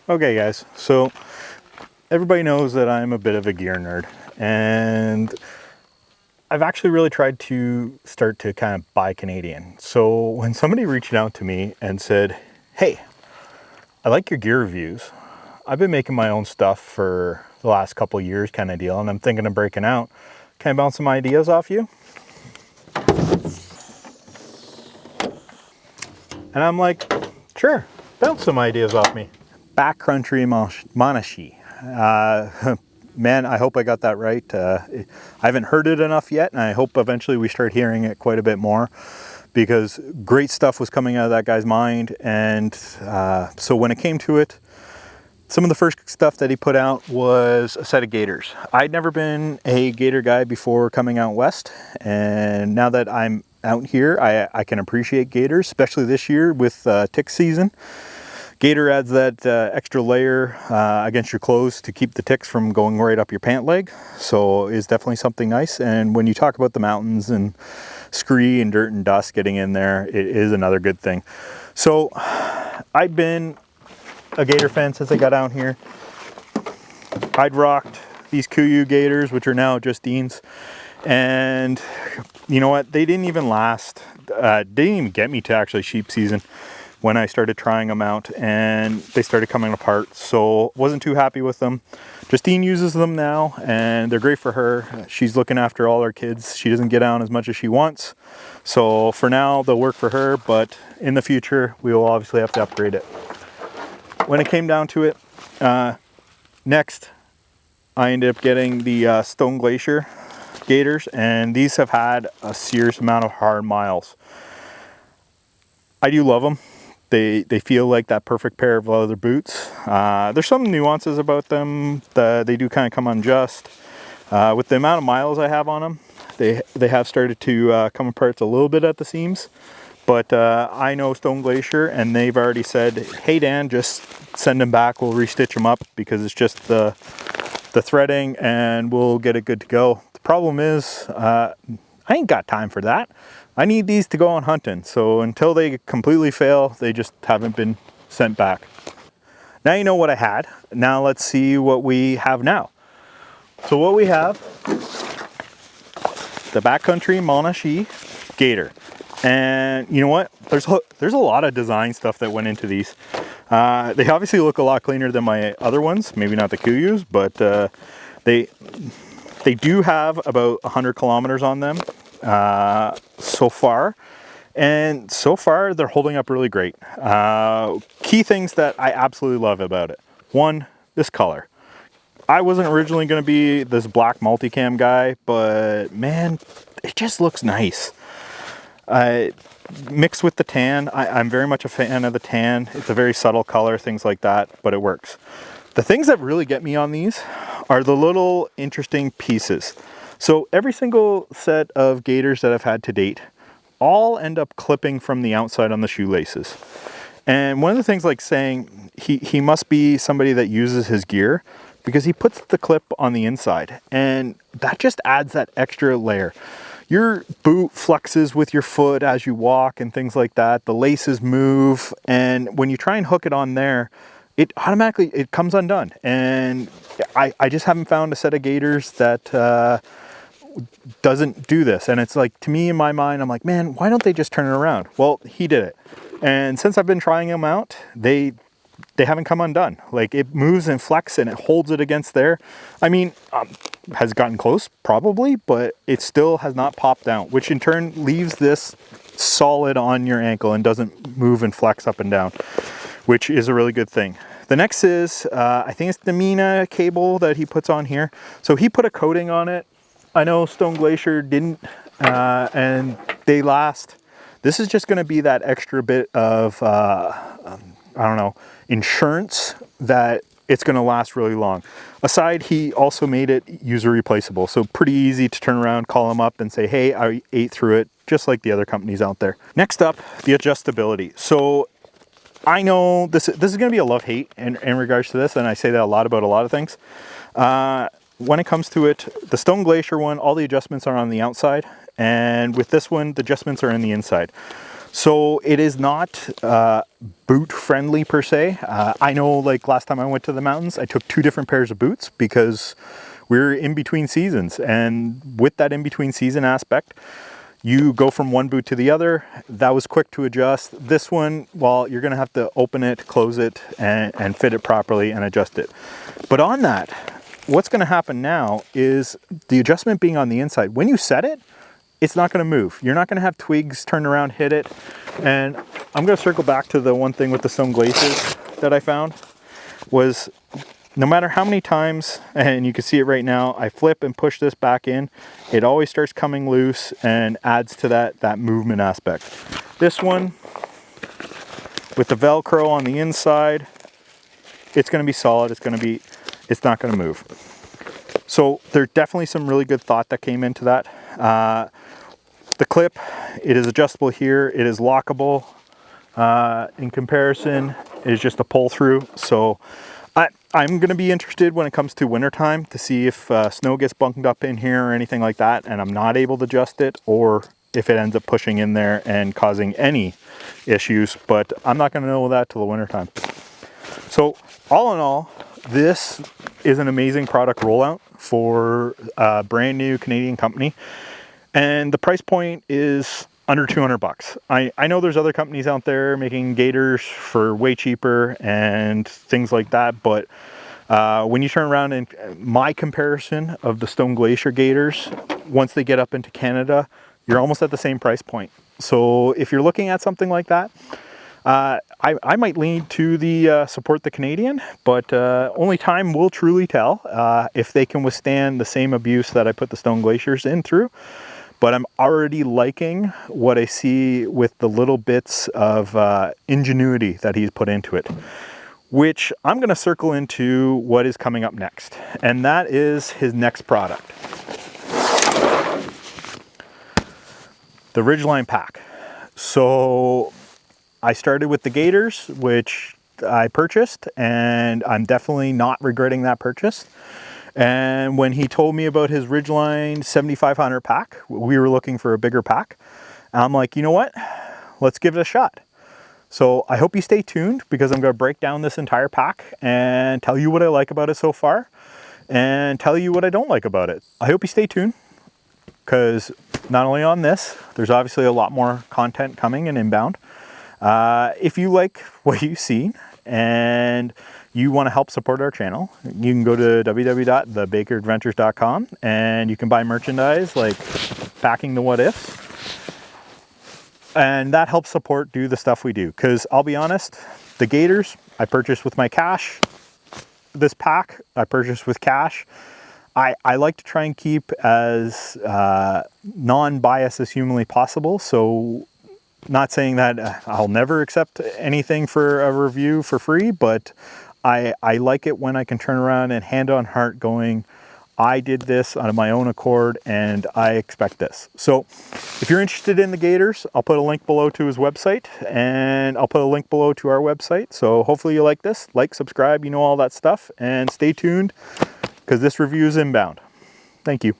Okay guys, so everybody knows that I'm a bit of a gear nerd, and I've actually really tried to start to kind of buy Canadian. So when somebody reached out to me and said, hey, I like your gear reviews. I've been making my own stuff for the last couple of years kind of deal, and I'm thinking of breaking out. Can I bounce some ideas off you? And I'm like, sure, bounce some ideas off me. Backcountry Monashee. Man, I hope I got that right. I haven't heard it enough yet, and I hope eventually we start hearing it quite a bit more, because great stuff was coming out of that guy's mind. And so when it came to it, some of the first stuff that he put out was a set of gaiters. I'd never been a gaiter guy before coming out west, and now that I'm out here, I can appreciate gaiters, especially this year with tick season. Gaiter adds that extra layer against your clothes to keep the ticks from going right up your pant leg, so is definitely something nice. And when you talk about the mountains and scree and dirt and dust getting in there, it is another good thing. So I've been a gaiter fan since I got out here. I'd rocked these KUIU gaiters, which are now just Dean's, and you know what, they didn't even last. They didn't even get me to actually sheep season when I started trying them out, and they started coming apart, so wasn't too happy with them. Justine uses them now, and they're great for her. She's looking after all her kids. She doesn't get out as much as she wants, so for now they'll work for her, but in the future we will obviously have to upgrade it. When it came down to it, next I ended up getting the Stone Glacier gaiters, and these have had a serious amount of hard miles. I do love them. They feel like that perfect pair of leather boots. There's some nuances about them that they do kind of come unjust. With the amount of miles I have on them, they have started to come apart a little bit at the seams. But I know Stone Glacier, and they've already said, hey Dan, just send them back, we'll restitch them up, because it's just the threading and we'll get it good to go. The problem is, I ain't got time for that. I need these to go on hunting, so until they completely fail, they just haven't been sent back. Now you know what I had. Now let's see what we have now. So what we have, the Backcountry Monashee Gaiter. And you know what? There's a lot of design stuff that went into these. They obviously look a lot cleaner than my other ones. Maybe not the KUIUs, but they do have about 100 kilometers on them so far. And so far, they're holding up really great. Key things that I absolutely love about it. One, this color. I wasn't originally going to be this black multicam guy, but man, it just looks nice. Mixed with the tan, I'm very much a fan of the tan. It's a very subtle color, things like that, but it works. The things that really get me on these are the little interesting pieces. So every single set of gaiters that I've had to date all end up clipping from the outside on the shoelaces. And one of the things, like saying he must be somebody that uses his gear, because he puts the clip on the inside, and that just adds that extra layer. Your boot flexes with your foot as you walk and things like that. The laces move, and when you try and hook it on there, it automatically comes undone. And I just haven't found a set of gaiters that doesn't do this. And it's like, to me, in my mind, I'm like, man, why don't they just turn it around? Well, he did it. And since I've been trying them out, they haven't come undone. Like, it moves and flexes and it holds it against there. I mean, has it gotten close? Probably, but it still has not popped out, which in turn leaves this solid on your ankle and doesn't move and flex up and down, which is a really good thing. The next is, I think it's the Dyneema cable that he puts on here. So he put a coating on it. I know Stone Glacier didn't, and they last. This is just gonna be that extra bit of, I don't know, insurance that it's going to last really long. Aside, he also made it user replaceable, so pretty easy to turn around, call him up and say, hey, I ate through it, just like the other companies out there. Next up, the adjustability. So I know this is going to be a love-hate in regards to this, and I say that a lot about a lot of things. When it comes to it, the Stone Glacier one, all the adjustments are on the outside, and with this one, the adjustments are on the inside. So it is not boot friendly per se. I know, like last time I went to the mountains, I took 2 different pairs of boots because we're in between seasons, and with that in between season aspect, you go from one boot to the other. That was quick to adjust. This one, well, you're gonna have to open it, close it, and fit it properly and adjust it. But on that, what's gonna happen now is the adjustment being on the inside. When you set it, it's not gonna move. You're not gonna have twigs turn around, hit it. And I'm gonna circle back to the one thing with the Stone Glaciers that I found was, no matter how many times, and you can see it right now, I flip and push this back in, it always starts coming loose and adds to that movement aspect. This one, with the Velcro on the inside, it's gonna be solid, it's not gonna move. So there's definitely some really good thought that came into that. The clip, it is adjustable here, it is lockable. In comparison, it is just a pull through. So I'm going to be interested when it comes to wintertime to see if snow gets bunked up in here or anything like that and I'm not able to adjust it, or if it ends up pushing in there and causing any issues, but I'm not going to know that till the wintertime. So all in all, this is an amazing product rollout for a brand new Canadian company, and the price point is under 200 bucks. I know there's other companies out there making gaiters for way cheaper and things like that, but when you turn around and my comparison of the Stone Glacier gaiters, once they get up into Canada, you're almost at the same price point. So if you're looking at something like that, I might lean to the support the Canadian, but only time will truly tell if they can withstand the same abuse that I put the Stone Glaciers in through. But I'm already liking what I see with the little bits of ingenuity that he's put into it, which I'm gonna circle into what is coming up next. And that is his next product. The Ridgeline pack. So I started with the gaiters, which I purchased, and I'm definitely not regretting that purchase. And when he told me about his Ridgeline 7500 pack, we were looking for a bigger pack. And I'm like, you know what? Let's give it a shot. So I hope you stay tuned, because I'm going to break down this entire pack and tell you what I like about it so far and tell you what I don't like about it. I hope you stay tuned, because not only on this, there's obviously a lot more content coming and inbound. If you like what you see and you want to help support our channel, you can go to www.thebakeradventures.com and you can buy merchandise like Packing the What Ifs. And that helps support do the stuff we do. Because I'll be honest, the gaiters I purchased with my cash. This pack I purchased with cash. I like to try and keep as non-biased as humanly possible. So not saying that I'll never accept anything for a review for free, but I like it when I can turn around and hand on heart going, I did this on my own accord and I expect this. So if you're interested in the gaiters, I'll put a link below to his website, and I'll put a link below to our website. So hopefully you like this. Like, subscribe, you know, all that stuff, and stay tuned, because this review is inbound. Thank you.